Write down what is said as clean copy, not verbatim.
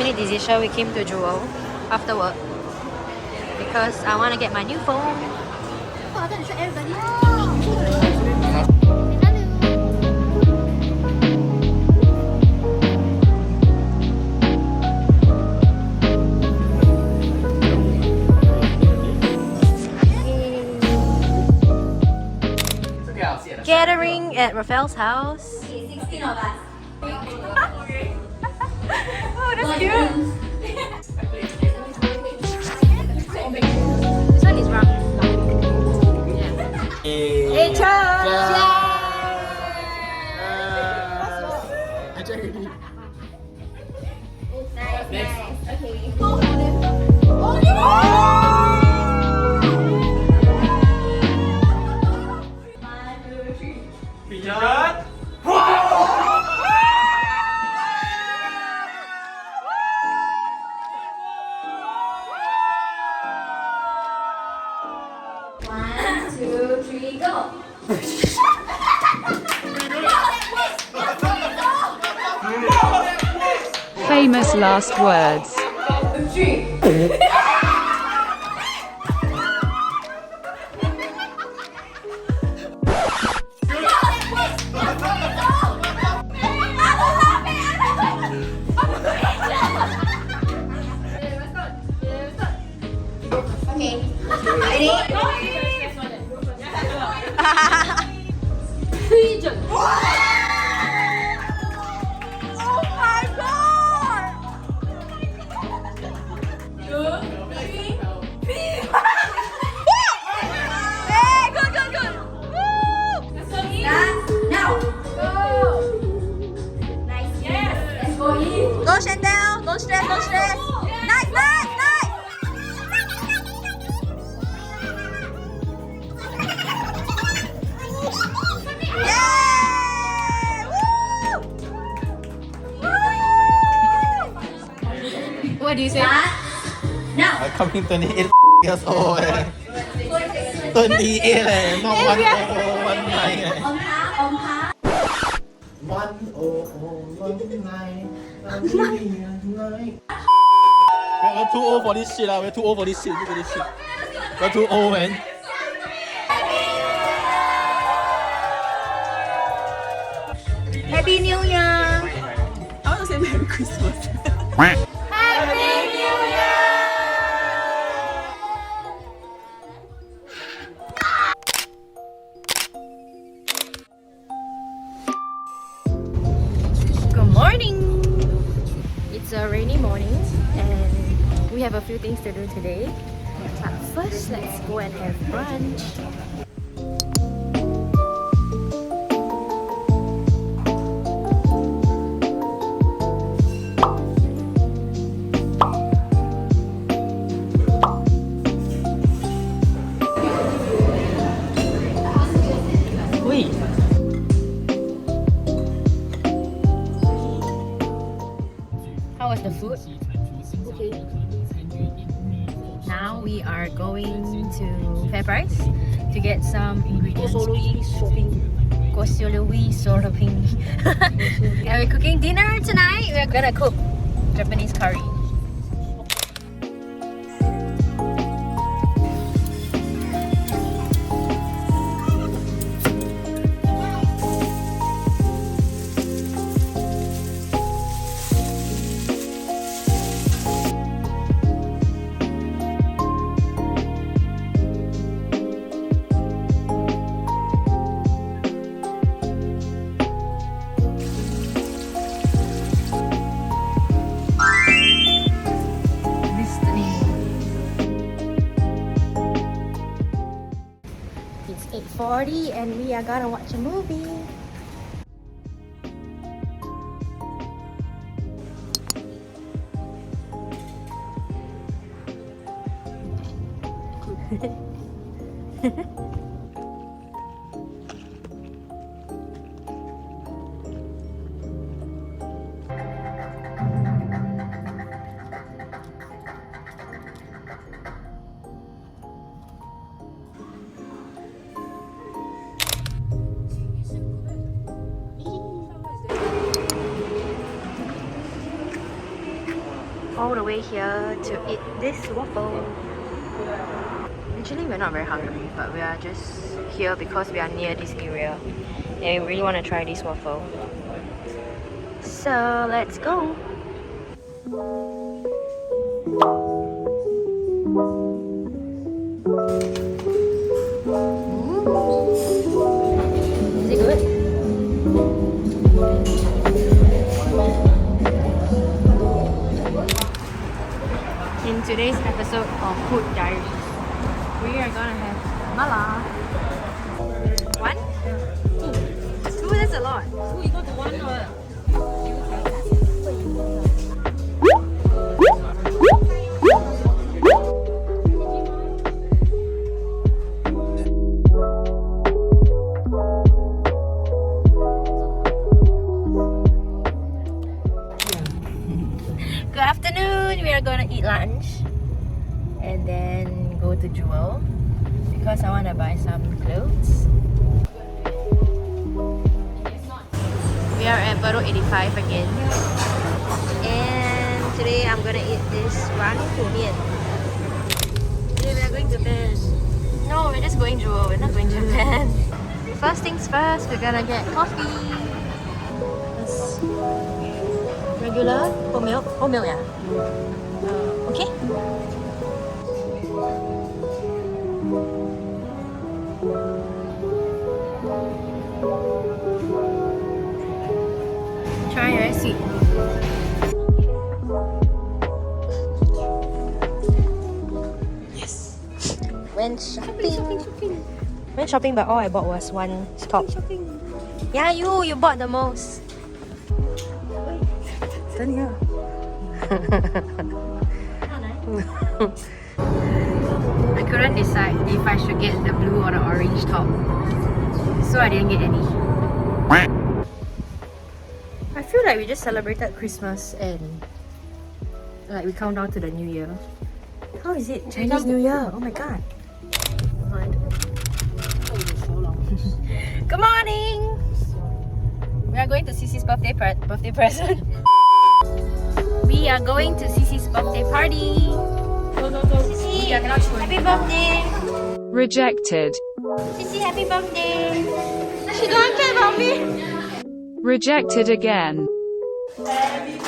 minute decision. We came to Jewel after work because I want to get my new phone. Oh, I gotta show everybody. Gathering at Raphael's house. 16 of us. Oh, that's cute. This one is wrong. Yeah. Hey, cheers! Nice. Okay. One, two, three, go! Famous last words. Okay. Ready? Go Chantel, don't stress, don't stress. Nice, nice, nice. Yay! Woo! What do you say? Now. I'm coming 28 years old. 28 not 1019 On half. 1019 We're too old for this shit. We're too old for this shit. Look at this shit. We're too old, man. Happy New Year! I want to say Merry Christmas. Happy New Year! Good morning! It's a rainy morning and we have a few things to do today. But first, let's go and have brunch. How was the food? Okay. Now we are going to FairPrice to get some ingredients. Kosolui shopping. And we're cooking dinner tonight. We're gonna cook Japanese curry. It's 8:40 and we are gonna watch a movie. all the way here to eat this waffle. Actually, we're not very hungry, but we are just here because we are near this area and we really want to try this waffle. So let's go. Is it good? In today's episode of Food Diaries, we are gonna have mala. One? Two, that's a lot. Two, you go to one or? Good afternoon. We are gonna eat lunch and then go to Jewel because I want to buy some clothes. We are at Baru 85 again, and today I'm gonna eat this ramen mian. Today we are going to Japan. No, we're just going Jewel. We're not going to Japan. First things first, we're gonna get coffee. This regular whole milk. Whole milk, yeah. Okay. Try very sweet. Yes. Went shopping. Went shopping, but all I bought was one top. Yeah, you bought the most. Turn here. I couldn't decide if I should get the blue or the orange top, so I didn't get any. I feel like we just celebrated Christmas and like we count down to the New Year. How is it Chinese New Year? Oh my god. Good morning! We are going to Cece's birthday present. We are going to Cece's birthday party. Cece, happy birthday! Rejected. Cece, happy birthday! She don't care about me. Rejected again. Happy